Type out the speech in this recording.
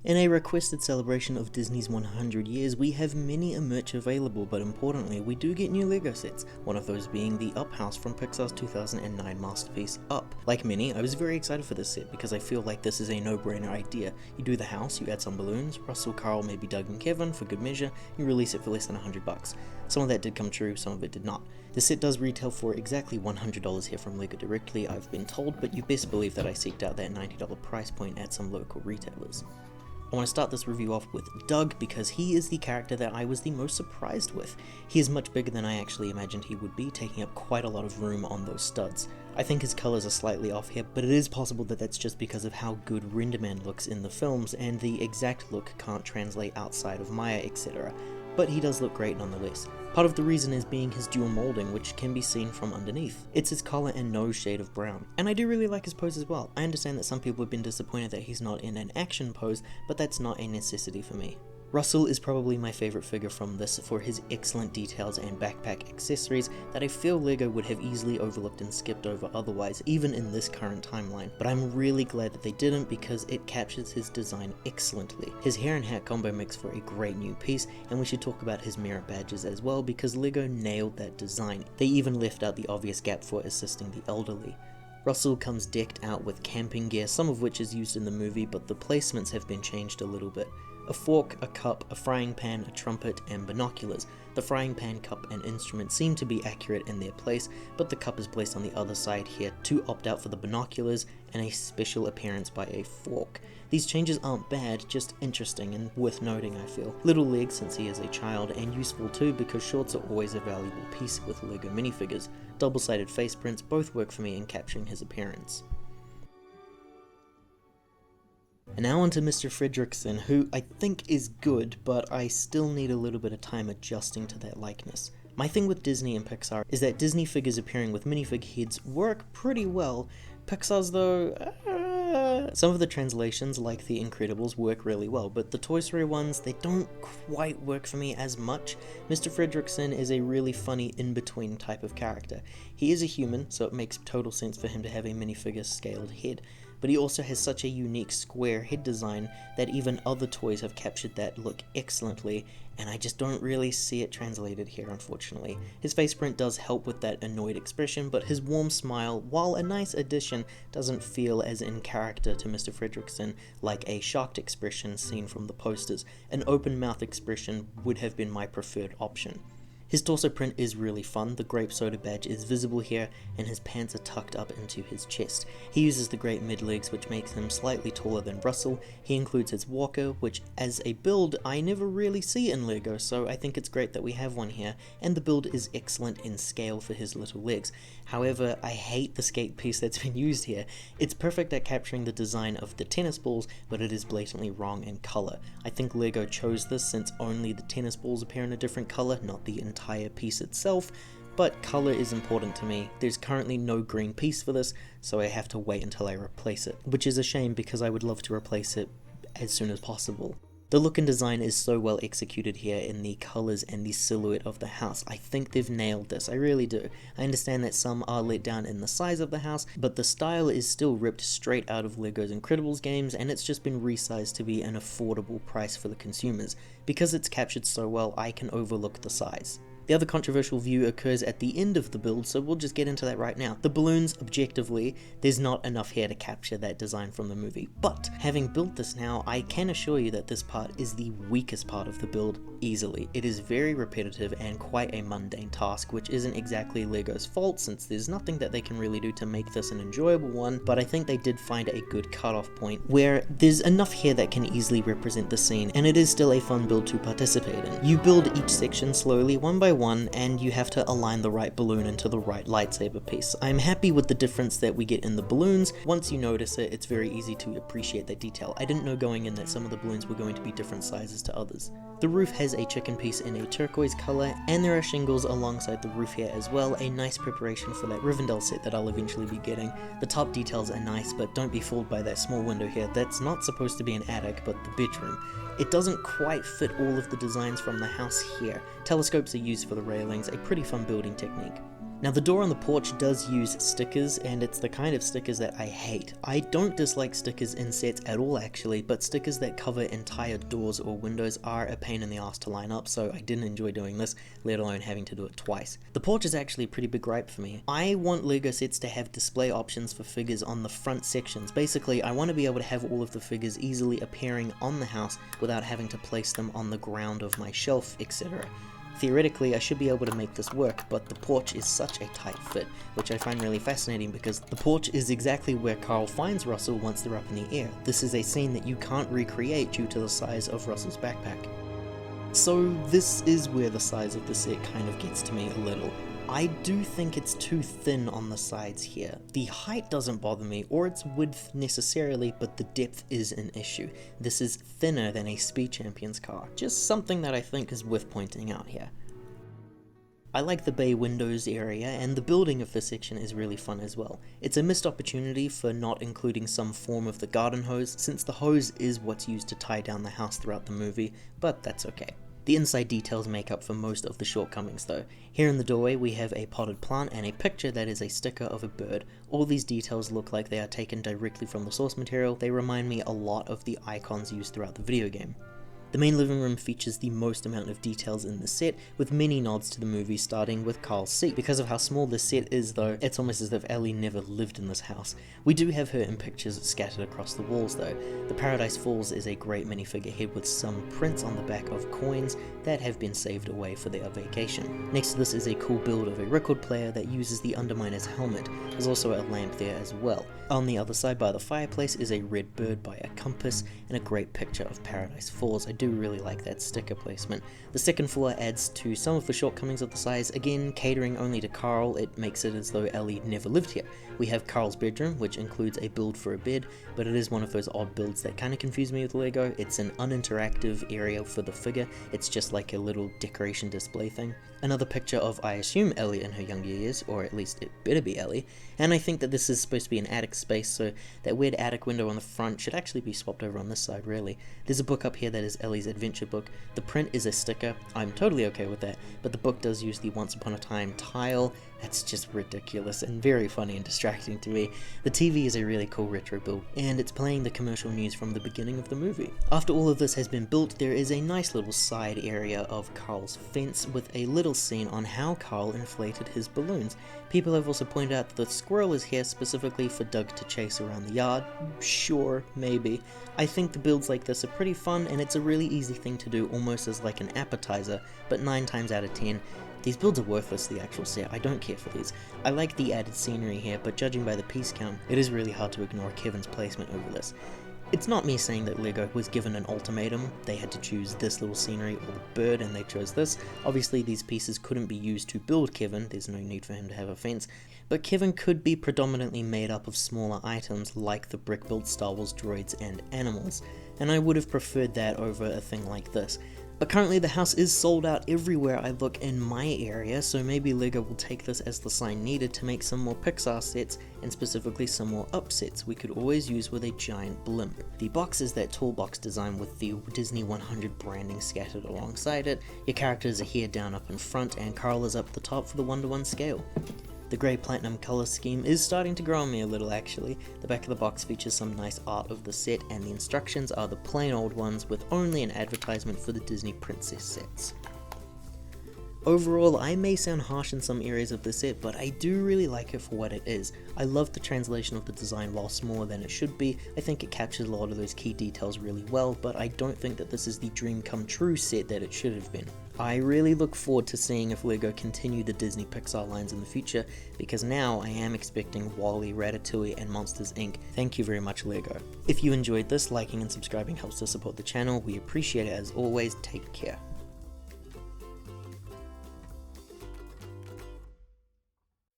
In a requested celebration of Disney's 100 years, we have many a merch available, but importantly, we do get new LEGO sets, one of those being the Up house from Pixar's 2009 masterpiece, Up. Like many, I was very excited for this set because I feel like this is a no-brainer idea. You do the house, you add some balloons, Russell, Carl, maybe Doug and Kevin for good measure, you release it for less than $100. Some of that did come true, some of it did not. The set does retail for exactly $100 here from LEGO directly, I've been told, but you best believe that I seeked out that $90 price point at some local retailers. I want to start this review off with Doug because he is the character that I was the most surprised with. He is much bigger than I actually imagined he would be, taking up quite a lot of room on those studs. I think his colours are slightly off here, but it is possible that that's just because of how good Renderman looks in the films, and the exact look can't translate outside of Maya, etc. But he does look great nonetheless. Part of the reason is being his dual molding, which can be seen from underneath. It's his collar and nose shade of brown. And I do really like his pose as well. I understand that some people have been disappointed that he's not in an action pose, but that's not a necessity for me. Russell is probably my favourite figure from this for his excellent details and backpack accessories that I feel LEGO would have easily overlooked and skipped over otherwise, even in this current timeline. But I'm really glad that they didn't because it captures his design excellently. His hair and hat combo makes for a great new piece, and we should talk about his merit badges as well because LEGO nailed that design. They even left out the obvious gap for assisting the elderly. Russell comes decked out with camping gear, some of which is used in the movie, but the placements have been changed a little bit. A fork, a cup, a frying pan, a trumpet, and binoculars. The frying pan, cup, and instrument seem to be accurate in their place, but the cup is placed on the other side here to opt out for the binoculars and a special appearance by a fork. These changes aren't bad, just interesting and worth noting I feel. Little legs since he is a child, and useful too because shorts are always a valuable piece with LEGO minifigures. Double-sided face prints both work for me in capturing his appearance. And now on to Mr. Fredricksen, who I think is good, but I still need a little bit of time adjusting to that likeness. My thing with Disney and Pixar is that Disney figures appearing with minifig heads work pretty well. Pixar's though, some of the translations like The Incredibles work really well, but the Toy Story ones, they don't quite work for me as much. Mr. Fredricksen is a really funny in-between type of character. He is a human, so it makes total sense for him to have a minifigure scaled head. But he also has such a unique square head design that even other toys have captured that look excellently, and I just don't really see it translated here, unfortunately. His face print does help with that annoyed expression, but his warm smile, while a nice addition, doesn't feel as in character to Mr. Fredricksen like a shocked expression seen from the posters. An open mouth expression would have been my preferred option. His torso print is really fun, the grape soda badge is visible here, and his pants are tucked up into his chest. He uses the great mid-legs, which makes him slightly taller than Russell. He includes his walker, which as a build I never really see in LEGO, so I think it's great that we have one here, and the build is excellent in scale for his little legs. However, I hate the skate piece that's been used here. It's perfect at capturing the design of the tennis balls, but it is blatantly wrong in color. I think LEGO chose this since only the tennis balls appear in a different color, not the entire piece itself, but color is important to me. There's currently no green piece for this, so I have to wait until I replace it, which is a shame because I would love to replace it as soon as possible. The look and design is so well executed here in the colors and the silhouette of the house. I think they've nailed this, I really do. I understand that some are let down in the size of the house, but the style is still ripped straight out of LEGO's Incredibles games, and it's just been resized to be an affordable price for the consumers. Because it's captured so well, I can overlook the size. The other controversial view occurs at the end of the build, so we'll just get into that right now. The balloons, objectively, there's not enough here to capture that design from the movie, but having built this now, I can assure you that this part is the weakest part of the build easily. It is very repetitive and quite a mundane task, which isn't exactly LEGO's fault since there's nothing that they can really do to make this an enjoyable one, but I think they did find a good cutoff point where there's enough here that can easily represent the scene, and it is still a fun build to participate in. You build each section slowly, one by one, and you have to align the right balloon into the right lightsaber piece. I'm happy with the difference that we get in the balloons. Once you notice it, it's very easy to appreciate that detail. I didn't know going in that some of the balloons were going to be different sizes to others. The roof has a chicken piece in a turquoise color, and there are shingles alongside the roof here as well, a nice preparation for that Rivendell set that I'll eventually be getting. The top details are nice, but don't be fooled by that small window here. That's not supposed to be an attic, but the bedroom. It doesn't quite fit all of the designs from the house here. Telescopes are used for the railings, a pretty fun building technique. Now the door on the porch does use stickers, and it's the kind of stickers that I hate. I don't dislike stickers in sets at all actually, but stickers that cover entire doors or windows are a pain in the ass to line up, so I didn't enjoy doing this, let alone having to do it twice. The porch is actually a pretty big gripe for me. I want LEGO sets to have display options for figures on the front sections. Basically, I want to be able to have all of the figures easily appearing on the house without having to place them on the ground of my shelf, etc. Theoretically, I should be able to make this work, but the porch is such a tight fit, which I find really fascinating because the porch is exactly where Carl finds Russell once they're up in the air. This is a scene that you can't recreate due to the size of Russell's backpack. So this is where the size of the set kind of gets to me a little. I do think it's too thin on the sides here. The height doesn't bother me, or its width necessarily, but the depth is an issue. This is thinner than a Speed Champions car. Just something that I think is worth pointing out here. I like the bay windows area, and the building of this section is really fun as well. It's a missed opportunity for not including some form of the garden hose, since the hose is what's used to tie down the house throughout the movie, but that's okay. The inside details make up for most of the shortcomings though. Here in the doorway we have a potted plant and a picture that is a sticker of a bird. All these details look like they are taken directly from the source material. They remind me a lot of the icons used throughout the video game. The main living room features the most amount of details in the set, with many nods to the movie, starting with Carl's seat. Because of how small this set is though, it's almost as if Ellie never lived in this house. We do have her in pictures scattered across the walls though. The Paradise Falls is a great minifigure head with some prints on the back of coins that have been saved away for their vacation. Next to this is a cool build of a record player that uses the Underminer's helmet. There's also a lamp there as well. On the other side by the fireplace is a red bird by a compass and a great picture of Paradise Falls. I do really like that sticker placement. The second floor adds to some of the shortcomings of the size. Again, catering only to Carl, it makes it as though Ellie never lived here. We have Carl's bedroom, which includes a build for a bed, but it is one of those odd builds that kind of confuse me with LEGO. It's an uninteractive area for the figure. It's just like a little decoration display thing. Another picture of, I assume, Ellie in her younger years, or at least it better be Ellie, and I think that this is supposed to be an attic space, so that weird attic window on the front should actually be swapped over on this side, really. There's a book up here that is Ellie's adventure book. The print is a sticker. I'm totally okay with that, but the book does use the Once Upon a Time tile. That's just ridiculous and very funny and distracting to me. The TV is a really cool retro build, and it's playing the commercial news from the beginning of the movie. After all of this has been built, there is a nice little side area of Carl's fence with a little scene on how Carl inflated his balloons. People have also pointed out that the squirrel is here specifically for Doug to chase around the yard. Sure, maybe. I think the builds like this are pretty fun, and it's a really easy thing to do, almost as like an appetizer, but 9 times out of 10, these builds are worthless to the actual set. I don't care for these. I like the added scenery here, but judging by the piece count, it is really hard to ignore Kevin's placement over this. It's not me saying that LEGO was given an ultimatum. They had to choose this little scenery or the bird, and they chose this. Obviously these pieces couldn't be used to build Kevin, there's no need for him to have a fence, but Kevin could be predominantly made up of smaller items like the brick-built Star Wars droids and animals, and I would have preferred that over a thing like this. But currently the house is sold out everywhere I look in my area, so maybe LEGO will take this as the sign needed to make some more Pixar sets, and specifically some more Up sets we could always use with a giant blimp. The box is that toolbox design with the Disney 100 branding scattered alongside it. Your characters are here down up in front, and Carl is up the top for the 1:1 scale. The grey platinum colour scheme is starting to grow on me a little actually. The back of the box features some nice art of the set, and the instructions are the plain old ones with only an advertisement for the Disney Princess sets. Overall, I may sound harsh in some areas of the set, but I do really like it for what it is. I love the translation of the design while smaller than it should be. I think it captures a lot of those key details really well, but I don't think that this is the dream come true set that it should have been. I really look forward to seeing if LEGO continue the Disney Pixar lines in the future, because now I am expecting WALL-E, Ratatouille, and Monsters Inc. Thank you very much, LEGO. If you enjoyed this, liking and subscribing helps to support the channel. We appreciate it as always. Take care.